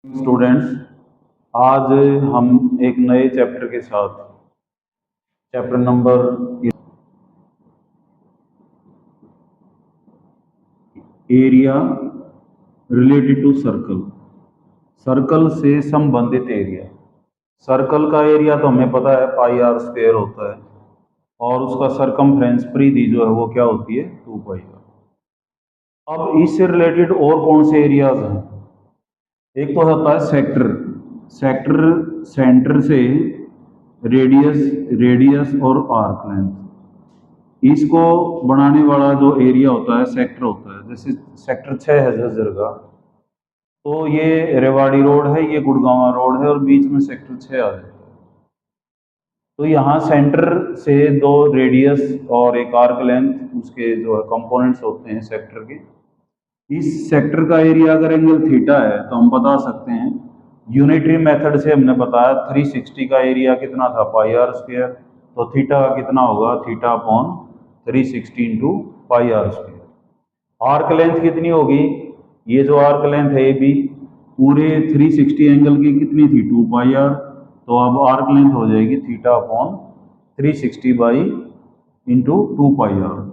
Students, आज हम एक नए चैप्टर के साथ chapter number area related to circle, circle से संबंधित एरिया। सर्कल का एरिया तो हमें पता है पाई आर स्क्वायर होता है और उसका सरकमफ्रेंस परिधि जो है वो क्या होती है 2 पाई आर। अब इससे रिलेटेड और कौन से एरियाज हैं? एक तो होता है सेक्टर, सेक्टर सेंटर से रेडियस, रेडियस और आर्क लेंथ, इसको बनाने वाला जो एरिया होता है सेक्टर होता है। जैसे सेक्टर 6 है झज्जर का, तो ये रेवाड़ी रोड है, ये गुड़गांव रोड है और बीच में सेक्टर 6 आ जाता है। तो यहाँ सेंटर से दो रेडियस और एक आर्क लेंथ, उसके जो है कंपोनेंट्स होते हैं सेक्टर के। इस सेक्टर का एरिया अगर एंगल थीटा है तो हम बता सकते हैं, यूनिटरी मेथड से हमने बताया 360 का एरिया कितना था पाई आर स्क्वायर, तो थीटा का कितना होगा theta upon 360 into pi r square. Arc length कितनी होगी, ये जो आर्क लेंथ है ये भी पूरे 360 एंगल की कितनी थी 2 पाई आर, तो अब आर्क लेंथ हो जाएगी theta upon 360 by into 2 pi r.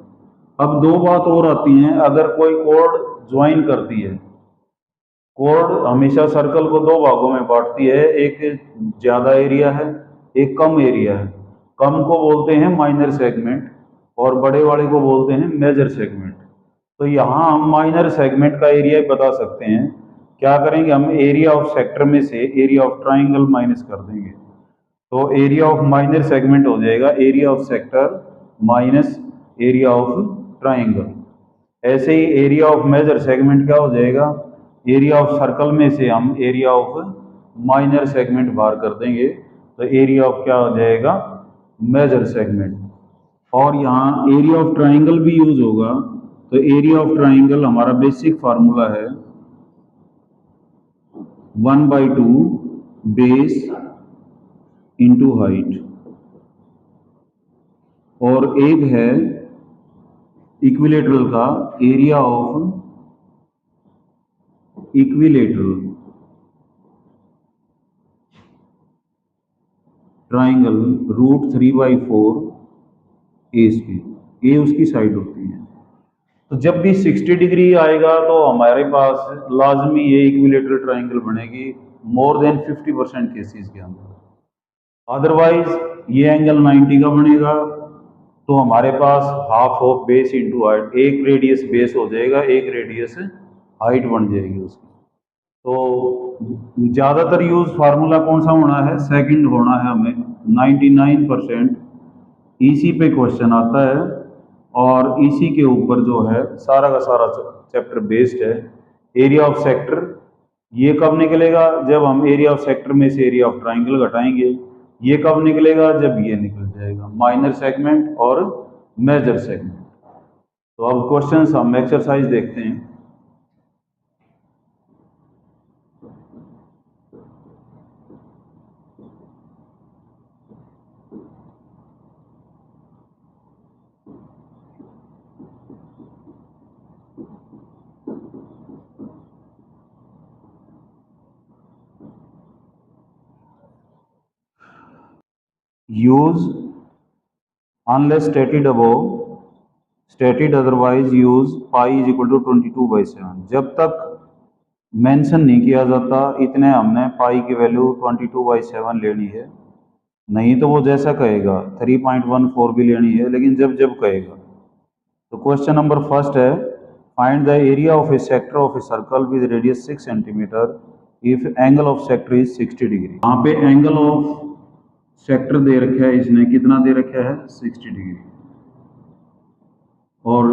अब दो बात और आती हैं, अगर कोई कोड ज्वाइन करती है, कोड हमेशा सर्कल को दो भागों में बांटती है, एक ज़्यादा एरिया है, एक कम एरिया है। कम को बोलते हैं माइनर सेगमेंट और बड़े वाले को बोलते हैं मेजर सेगमेंट। तो यहाँ हम माइनर सेगमेंट का एरिया बता सकते हैं। क्या करेंगे, हम एरिया ऑफ सेक्टर में से एरिया ऑफ ट्राइंगल माइनस कर देंगे, तो एरिया ऑफ माइनर सेगमेंट हो जाएगा area of sector minus area of triangle. ऐसे ही एरिया ऑफ मेजर सेगमेंट क्या हो जाएगा, एरिया ऑफ सर्कल में से हम एरिया ऑफ माइनर सेगमेंट बाहर कर देंगे, तो एरिया ऑफ क्या हो जाएगा मेजर सेगमेंट। और यहाँ एरिया ऑफ ट्राइंगल भी यूज होगा, तो एरिया ऑफ ट्राइंगल हमारा बेसिक फार्मूला है 1/2 बेस इंटू हाइट, और एक है इक्विलेटरल का area of equilateral triangle √3/4 A square, A उसकी साइड होती है। तो जब भी 60 डिग्री आएगा तो हमारे पास लाजमी ये इक्विलेटरल ट्राइंगल बनेगी मोर देन 50% केसेस के अंदर। अदरवाइज ये एंगल 90 का बनेगा, तो हमारे पास half of base into height, एक रेडियस बेस हो जाएगा, एक रेडियस हाइट बन जाएगी उसकी। तो ज़्यादातर यूज फार्मूला कौन सा होना है, सेकंड होना है हमें। 99% इसी पे क्वेश्चन आता है और इसी के ऊपर जो है सारा का सारा चैप्टर बेस्ड है। एरिया ऑफ सेक्टर ये कब निकलेगा, जब हम एरिया ऑफ सेक्टर में से एरिया ऑफ ट्राइंगल घटाएंगे। ये कब निकलेगा, जब ये निकल जाएगा माइनर सेगमेंट और मेजर सेगमेंट। तो अब क्वेश्चंस हम एक्सरसाइज देखते हैं। Use unless stated above, stated otherwise use pi is equal to 22/7। जब तक मेंशन नहीं किया जाता इतने हमने पाई की वैल्यू 22/7 लेनी है, नहीं तो वो जैसा कहेगा 3.14 भी लेनी है, लेकिन जब जब कहेगा। तो क्वेश्चन नंबर फर्स्ट है, find the area of A sector of a circle with radius 6 centimetre if angle of sector is 60 degree. यहाँ पे एंगल ऑफ सेक्टर दे रखा है, इसने कितना दे रखा है 60 डिग्री, और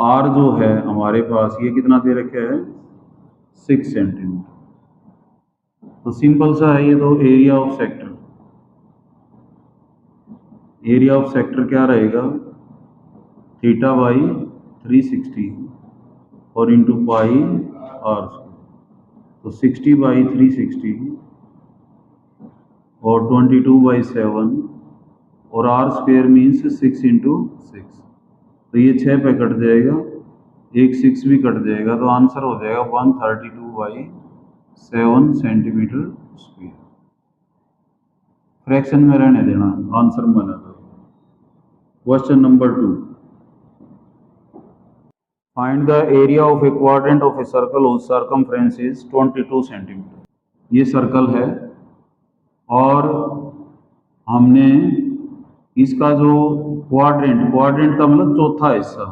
आर जो है हमारे पास ये कितना दे रखा है 6 सेंटीमीटर। तो सिंपल सा है ये, तो area of sector, area of sector क्या रहेगा थीटा बाई 360 और इंटू पाई आर, तो 60/360 और 22/7 और आर स्क्वेयर मीन्स 6 इंटू 6, तो ये 6 पे कट जाएगा, एक 6 भी कट जाएगा, तो आंसर हो जाएगा 132/6। 7 सेंटीमीटर स्क्वायर। फ्रैक्शन में रहने देना, आंसर बना दो। Question number 2, find the area of A quadrant of a circle whose circumference is 22 centimetre. ये सर्कल है और हमने इसका जो क्वाड्रेंट, क्वाड्रेंट का मतलब चौथा हिस्सा,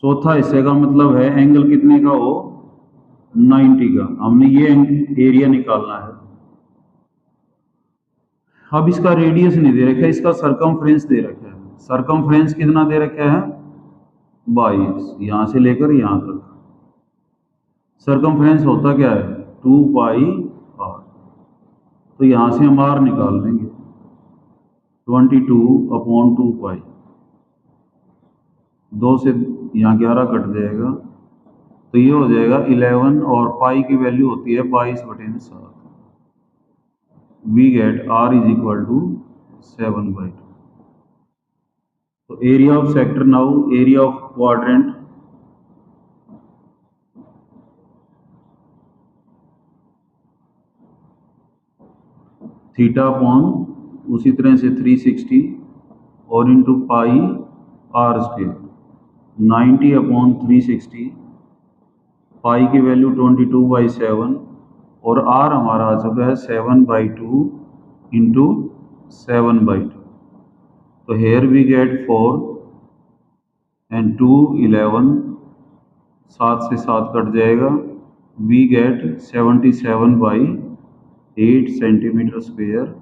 चौथा हिस्से का मतलब है एंगल कितने का हो, 90 का। हमने ये एरिया निकालना है। अब इसका रेडियस नहीं दे रखा है, इसका सरकमफ्रेंस दे रखा है। सरकमफ्रेंस कितना दे रखा है, 22, यहां से लेकर यहां तक। सरकमफ्रेंस होता क्या है, 2 पाई आर। तो यहां से हम आर निकाल लेंगे, 22/2 पाई। 2 से यहाँ 11 कट जाएगा, तो ये हो जाएगा 11, और पाई की वैल्यू होती है 22/7। We get r is equal to 7/2। तो area of sector, now area of quadrant, theta upon उसी तरह से 360 और into pi r square, 90/360, pi की वैल्यू 22/7, और आर हमारा आ चुका है 7/2 इंटू 7/2। तो हेयर वी गेट 4 एंड 2 11, 7 से 7 कट जाएगा, we get 77/8 centimetre square,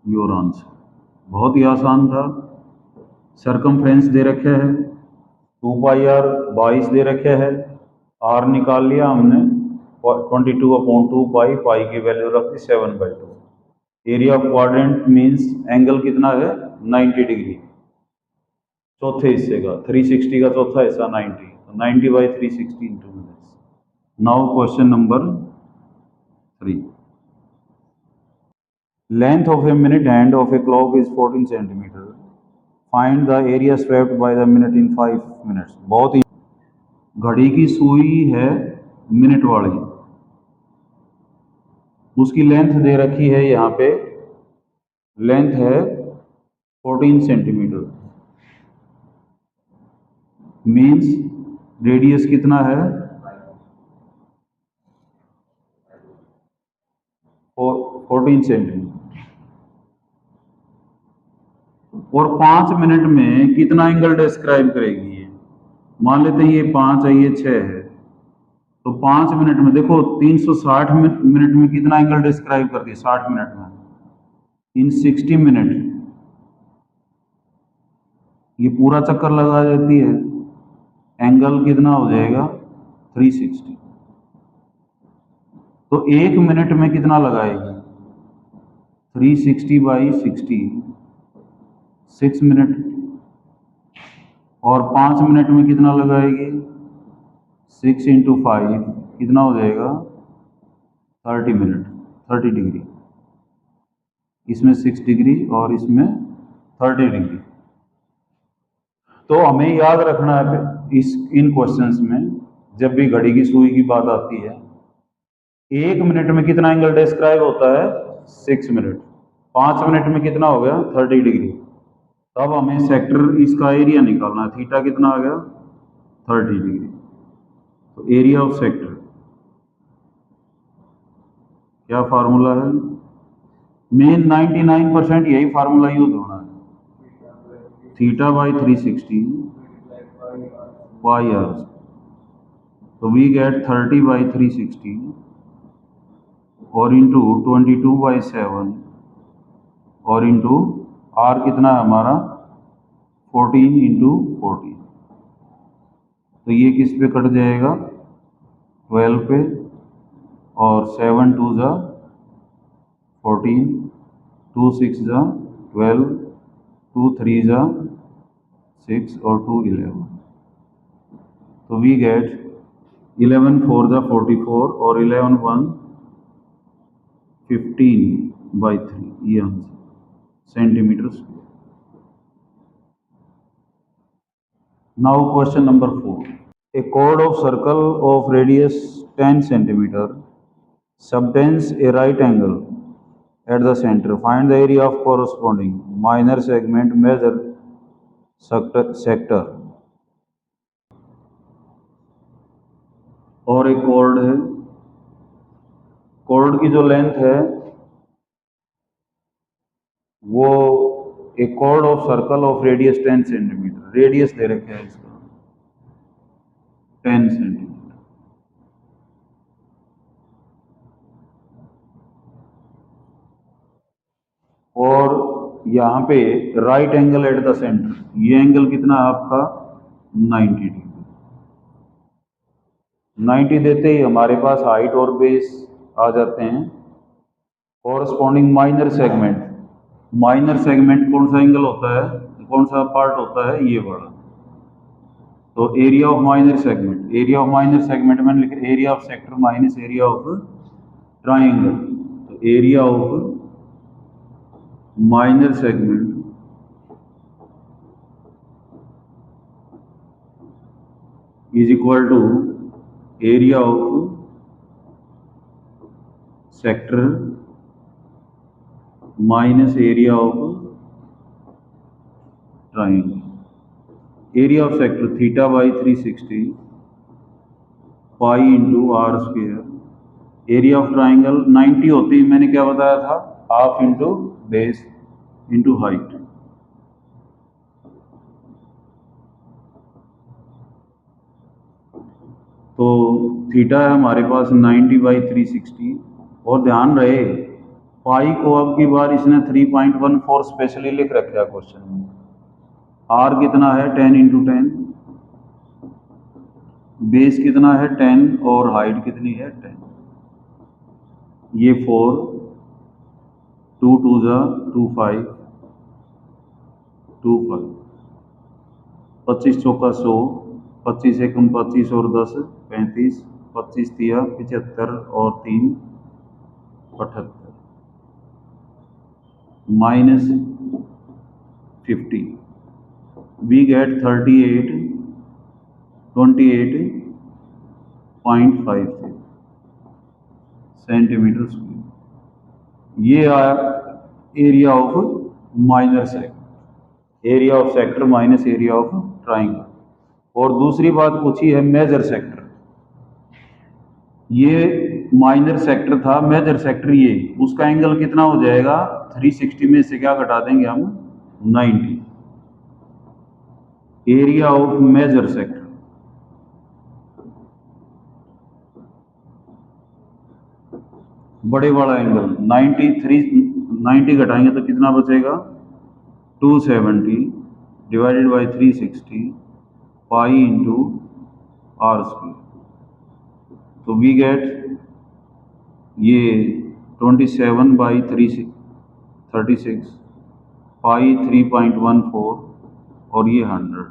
your answer. बहुत ही आसान था। सरकमफ्रेंस दे रखे है 2 पाई आर, 22 दे रखे है, आर निकाल लिया हमने 22/2 पाई, पाई की वैल्यू रख दी 7/2। Area of quadrant means angle कितना है, 90 डिग्री, चौथे हिस्से का, 360 का चौथा हिस्सा 90, तो 90/360 into minutes. Now question number 3, length of a minute hand of a clock is 14 centimetre, find the area swept by the minute in 5 minutes. बहुत ही, घड़ी की सुई है मिनट वाली, उसकी लेंथ दे रखी है, यहाँ पे लेंथ है 14 सेंटीमीटर, मीन्स रेडियस कितना है, 14 सेंटीमीटर। और 5 मिनट में कितना एंगल डिस्क्राइब करेगी ये, मान लेते हैं ये 5 है, ये 6 है, तो 5 मिनट में देखो 360 मिनट में कितना एंगल डिस्क्राइब कर दिया, 60 मिनट में, इन 60 मिनट ये पूरा चक्कर लगा देती है, एंगल कितना हो जाएगा, 360। तो 1 मिनट में कितना लगाएगी, 360/60, 6 मिनट, और 5 मिनट में कितना लगाएगी, 6 × 5 कितना हो जाएगा, 30 मिनट, 30 डिग्री, इसमें 6 डिग्री और इसमें 30 डिग्री। तो हमें याद रखना है इन क्वेश्चंस में, जब भी घड़ी की सुई की बात आती है, 1 मिनट में कितना एंगल डिस्क्राइब होता है, 6 मिनट, 5 मिनट में कितना हो गया, 30 डिग्री। तब हमें सेक्टर इसका एरिया निकालना है, थीटा कितना आ गया, 30 डिग्री। तो एरिया ऑफ सेक्टर क्या फार्मूला है, मेन 99% यही फार्मूला यूज होना है, θ/360 पाई आर। तो वी गेट 30/360 और इंटू 22/7 और इंटू आर कितना है हमारा, 14 × 14। तो ये किस पे कट जाएगा, 12 पे, और 7 × 2 = 14, 2 × 6 = 12, 2 × 3 = 6 और 2 × 11। तो वी गेट 11 × 4 = 44 और 11 × 1 = 15/3, ये answer, centimetre square. Now question number 4, A chord of circle of radius 10 centimeter subtends a right angle at the center. Find the area of corresponding minor segment, measure sector. और एक chord है, chord की जो length है वो एक chord of circle of radius 10 centimetre, radius दे रखे है इसका 10 सेंटीमीटर। और यहाँ पे right angle at the centre, ये एंगल कितना है आपका 90 डिग्री। 90 देते ही हमारे पास हाइट और बेस आ जाते हैं। Corresponding minor segment, minor segment कौन सा एंगल होता है, कौन सा पार्ट होता है, ये वाला। तो area of minor segment, area of minor segment मैंने लिखा area of sector minus area of triangle. तो area of minor segment is equal to area of sector minus area of triangle. Area of sector theta by 360 pi into r square. Area of triangle 90 होती है, मैंने क्या बताया था, half into base into height. तो theta है हमारे पास 90 by 360। और ध्यान रहे पाई को अब की बार इसने 3.14 स्पेशली लिख रखा है क्वेश्चन में। आर कितना है 10 इंटू 10, बेस कितना है 10 और हाइट कितनी है 10। ये 4, 2 2 जा 2 5, 2 5, 25 चौका 100, 25 एकम 25 और 10 35, 25 तिया 75 और 3 78, minus 50, we get 28.5 centimetre square. ये आया area of minor sector, area of sector minus area of triangle. और दूसरी बात पूछी है मेजर सेक्टर। ये माइनर सेक्टर था, मेजर सेक्टर ये, उसका एंगल कितना हो जाएगा 360 में से क्या घटा देंगे हम 90। एरिया ऑफ मेजर सेक्टर बड़े वाला एंगल 90 घटाएंगे तो कितना बचेगा 270 divided by 360 pi into r square. तो वी गेट ये 27 बाई 36 पाई 3.14 और ये 100।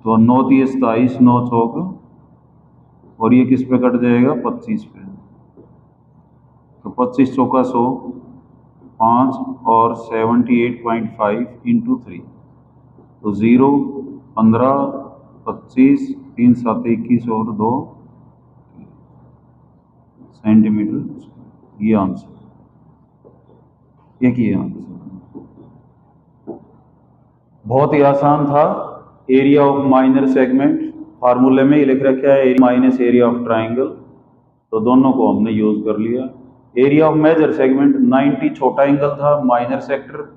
तो 9 3 27, 9 चौक, और ये किस पे कट जाएगा 25 पे। तो 25 चौका 100, 5 और 78.5 इंटू 3, तो 0 15 25 3 7 21 और 2 सेंटीमीटर। ये आंसर, एक ही आंसर। बहुत ही आसान था। एरिया ऑफ माइनर सेगमेंट फार्मूले में ही लिख रखा है माइनस एरिया ऑफ ट्राइंगल, तो दोनों को हमने यूज कर लिया। एरिया ऑफ मेजर सेगमेंट 90 छोटा एंगल था, माइनर सेक्टर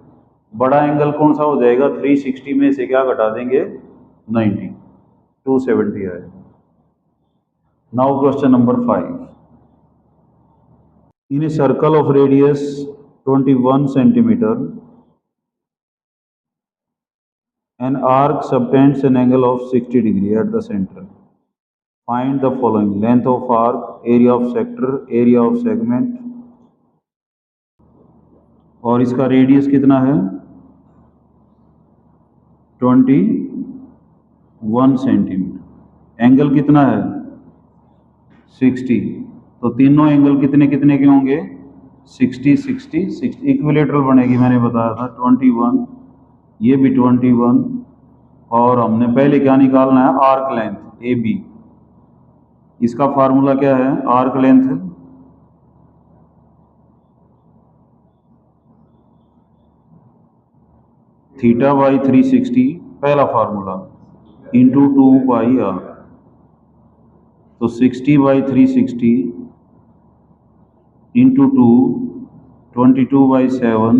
बड़ा एंगल कौन सा हो जाएगा 360 में से क्या घटा देंगे 90, 270 आएगा। Now question number 5। In a circle of radius 21 centimetre an arc subtends an angle of 60 degree at the center. Find the following: length of arc, area of sector, area of segment। और इसका radius कितना है 21 centimetre. Angle कितना है 60। तो तीनों angle कितने कितने के होंगे 60 60 60, इक्विलेटरल बनेगी, मैंने बताया था 21, ये भी 21। और हमने पहले क्या निकालना है आर्क लेंथ ए बी, इसका फार्मूला क्या है? आर्क लेंथ थीटा बाई 360 पहला फार्मूला इंटू 2 पाई आर। तो 60/360 इंटू 2 22/7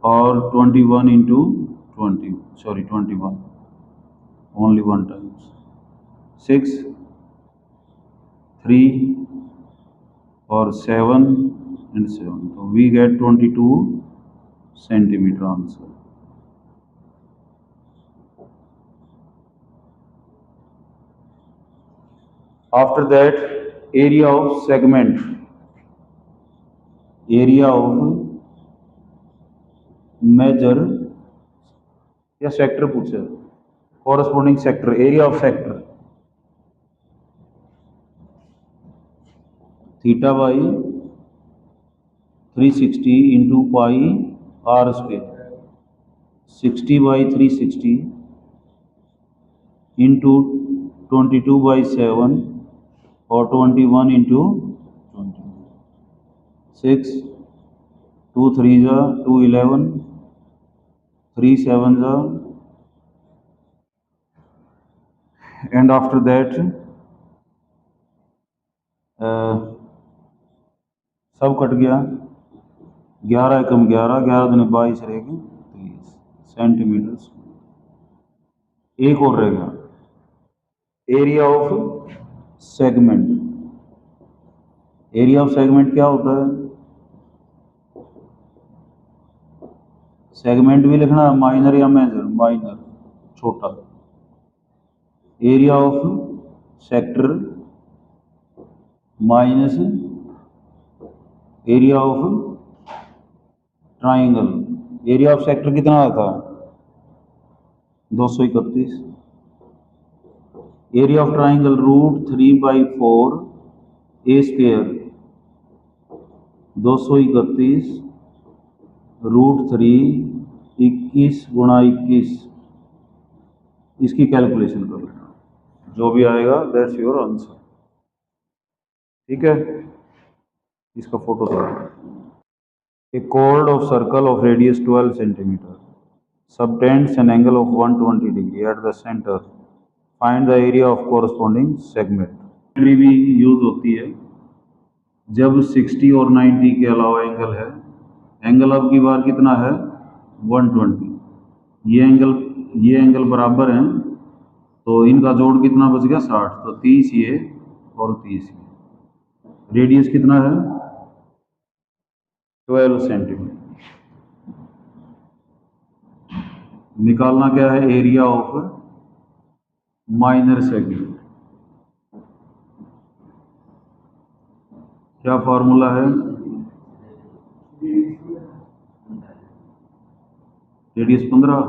और 21 इंटू 21 ओनली वन टाइम्स 6 3 और 7 and 7, तो we get 22 centimetre answer. After that area of segment, area of major या sector पूछे, corresponding sector, area of sector theta by 360 into pi r square 60/360 into 22/7 और 21 into 6 2 3 2 11 3 7 and after that सब cut गया, 11 एकम 11 11 दूनी 22 रहेगी 30 centimetre. एक और रहेगा area of segment. Area of segment क्या होता है? सेगमेंट भी लिखना है माइनर या मेजर, माइनर छोटा। Area of sector minus area of triangle. Area of sector कितना आता है? 231। Area of triangle √3/4 A square 231 √3 21 गुणा 21। इसकी कैलकुलेशन कर लेना, जो भी आएगा दैट्स योर आंसर। ठीक है, इसका फोटो था। A chord of circle of radius 12 centimeter subtends an angle of 120 degree at the center. Find the area of corresponding segment. भी यूज होती है जब 60 और 90 के अलावा एंगल है। एंगल अब की बार कितना है? 120। ये एंगल बराबर हैं, तो इनका जोड़ कितना बच गया? 60। तो 30 ये और 30 ये। रेडियस कितना है? 12 सेंटीमीटर। निकालना क्या है? Area of minor segment. क्या फॉर्मूला है? रेडियस 15,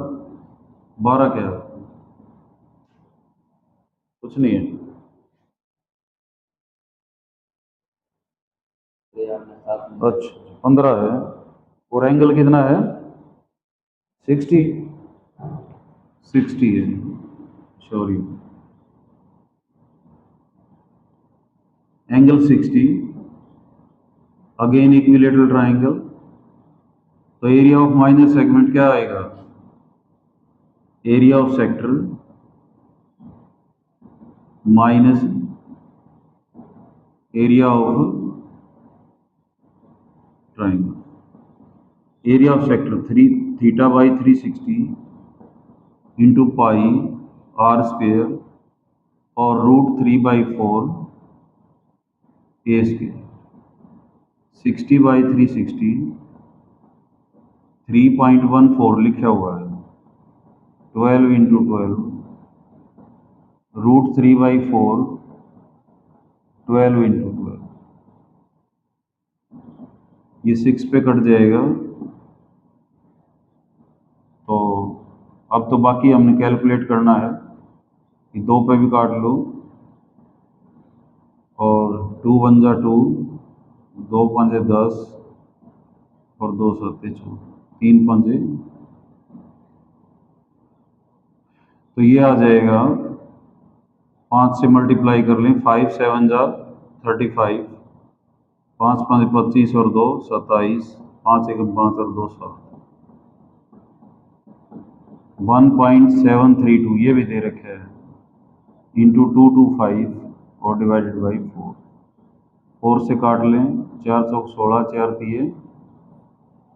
12 क्या है? कुछ नहीं है। अच्छा 15 है। और एंगल कितना है? 60 है, sorry angle 60। Again equilateral triangle. तो एरिया ऑफ माइनर सेगमेंट क्या आएगा? Area of sector minus area of triangle. Area of sector theta by 360 into pi r square और √3/4 ए स्क्वेयर 60/360 3.14 लिखा हुआ है। 12 इंटू 12 √3/4 12 इंटू 12, ये 6 पे कट जाएगा। तो अब तो बाकी हमने कैलकुलेट करना है कि 2 पे भी काट लो और 2 1 जा 2, 2 5 10 और 2 7 14, 3 5। तो ये आ जाएगा 5 से मल्टीप्लाई कर लें, 5 7 जा 35, 5 5 25 और 2 27, 5 1 5 और 2 7, 1.732 ये भी दे रखे है, इंटू 225 और डिवाइडेड बाई 4, 4 से काट लें, 4 चौक 16, 4 दिए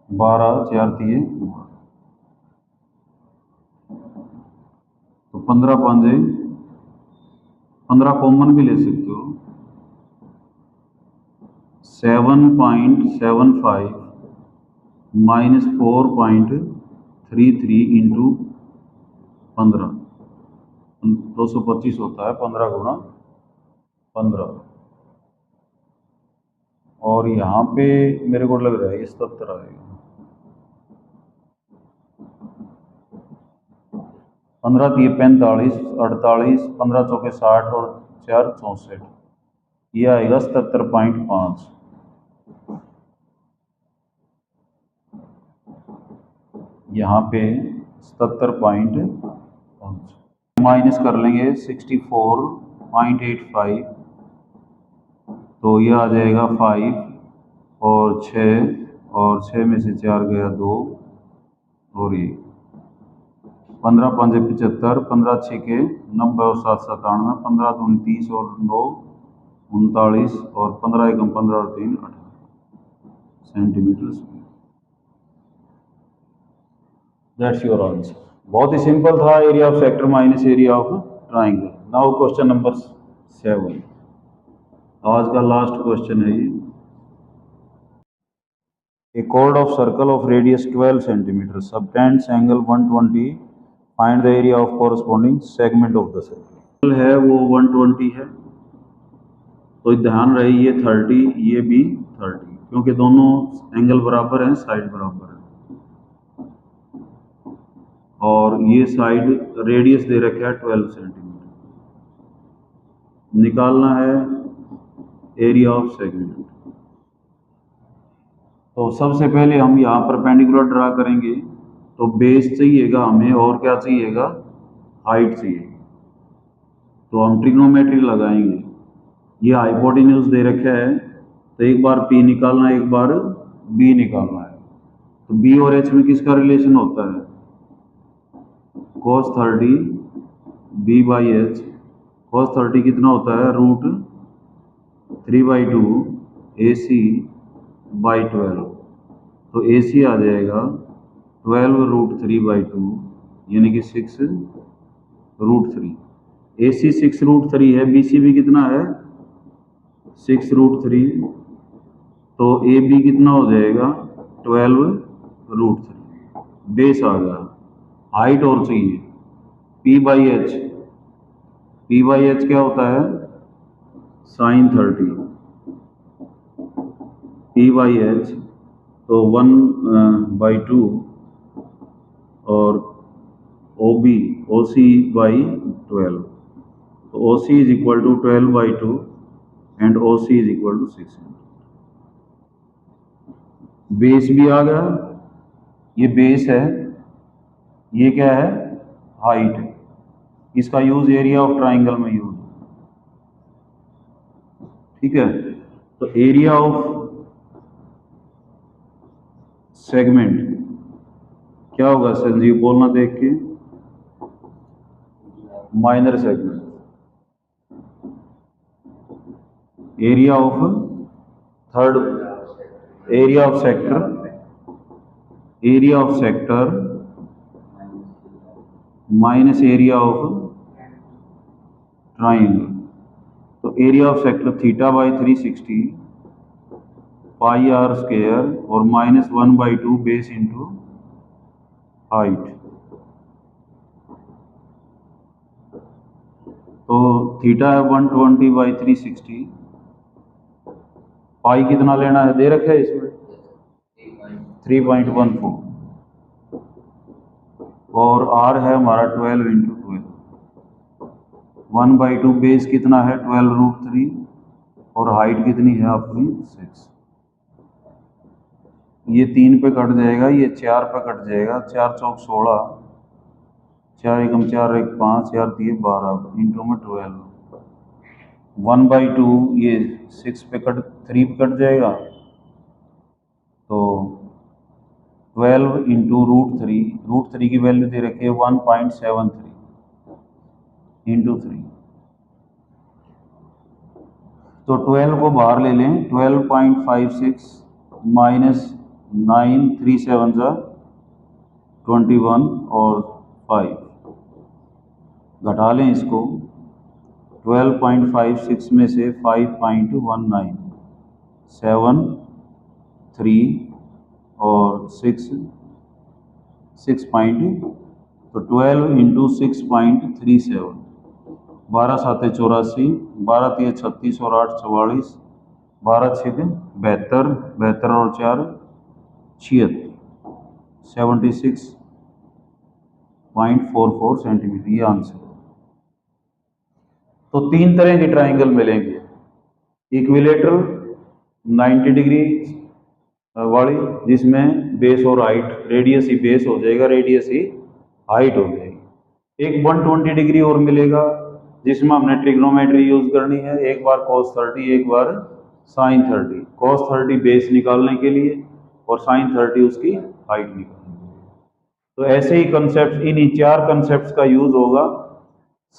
12, 4 दिए 12, तो 15 5 15 कॉमन भी ले सकते हो, 7.75 माइनस 4.33 इंटू 15, 225 होता है, 15 गुना 15, और यहाँ पे मेरे को लग रहा है 77 आएगा, 15 दिए 45, 48, 15 चौके 60 और 4 64, ये आएगा 77.5। यहाँ पे 77.5 माइनस कर लेंगे 64.85, तो ये आ जाएगा 5 और 6, और 6 में से 4 गया 2, और ये 15 5 75, 15 6 के 90 और 7 97, 15 2 30 और 9 39, और 15 1 15 और 3 18 centimetre square. That's your answer. बहुत ही सिंपल था, area of sector minus area of triangle. Now question number 7, आज का लास्ट क्वेश्चन है ये। A chord of circle of radius 12 cm subtends angle 120, find the area of corresponding segment of the circle है वो 120 है, तो ध्यान रहे ये 30, ये भी 30, क्योंकि दोनों एंगल बराबर हैं, साइड बराबर है, और ये साइड रेडियस दे रखा है 12 सेंटीमीटर। निकालना है एरिया ऑफ सेगमेंट। तो सबसे पहले हम यहाँ परपेंडिकुलर ड्रा करेंगे, तो बेस चाहिएगा हमें, और क्या चाहिएगा, हाइट चाहिए, तो हम ट्रिग्नोमेट्री लगाएंगे। ये हाइपोटेन्यूज दे रखा है, तो एक बार P निकालना है, एक बार B निकालना है। तो B और H में किसका रिलेशन होता है, cos 30 B by H, cos 30 कितना होता है, √3/2 AC बाई 12, तो AC आ जाएगा 12 √3/2, यानी कि 6 √3। AC 6 √3 है, BC भी कितना है, 6 √3, तो AB कितना हो जाएगा 12 √3, बेस आ गया। हाइट और चाहिए P/H, P/H क्या होता है, sin 30, P/H तो 1/2, और OC/12, तो OC is equal to 12/2 and OC is equal to 6। Base भी आ गया, ये बेस है, ये क्या है, हाइट है। इसका यूज एरिया ऑफ ट्राइंगल में यूज, ठीक है। तो एरिया ऑफ सेगमेंट क्या होगा, संजीव बोलना देख के, minor segment, area of third, area of sector, area of sector minus area of triangle. तो एरिया ऑफ सेक्टर θ/360 πr² और -1/2 बेस इंटू हाइट। तो थीटा है 120/360, पाई कितना लेना है, दे रखा है इसमें 3.14, और आर है हमारा 12 × 12, 1/2 बेस कितना है 12 √3, और हाइट कितनी है आपकी 6। ये 3 पे कट जाएगा, ये 4 पे कट जाएगा, 4 चौक 16, 4 एकम 4 1 5, 4 3 12 इंटू में 12, 1/2 ये 6 पे कट 3 पे कट जाएगा, तो 12 इंटू रूट थ्री की वैल्यू दे रखी है 1.73 इंटू 3। तो 12 को बाहर ले लें, 12.56 माइनस 9 3 7 जा 21 और 5 घटा लें इसको। 12.56 में से 5.19 7 3 और 6 तो 12 इंटू 6.37 12 सात 84, 12 3 36 और 8 44, 12 6 72, 72 और 4 76, 76.44 सेंटीमीटर, ये आंसर। तो 3 तरह के ट्राइंगल मिलेंगे, इक्विलेटरल 90 डिग्री वाली, जिसमें बेस और हाइट, रेडियस ही बेस हो जाएगा, रेडियस ही हाइट हो जाएगी। एक 120 डिग्री और मिलेगा, जिसमें हमने ट्रिग्नोमेट्री यूज करनी है, एक बार cos 30 एक बार sin 30। cos 30 बेस निकालने के लिए और sin 30 उसकी हाइट निकालने के लिए। तो ऐसे ही कंसेप्ट, इन 4 कंसेप्ट का यूज होगा।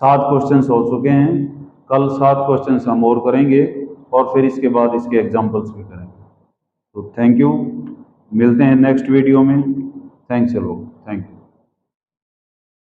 7 क्वेश्चंस हो चुके हैं, कल 7 क्वेश्चंस हम और करेंगे और फिर इसके बाद इसके एग्जाम्पल्स भी करेंगे। तो थैंक यू, मिलते हैं नेक्स्ट वीडियो में। Thanks a lot.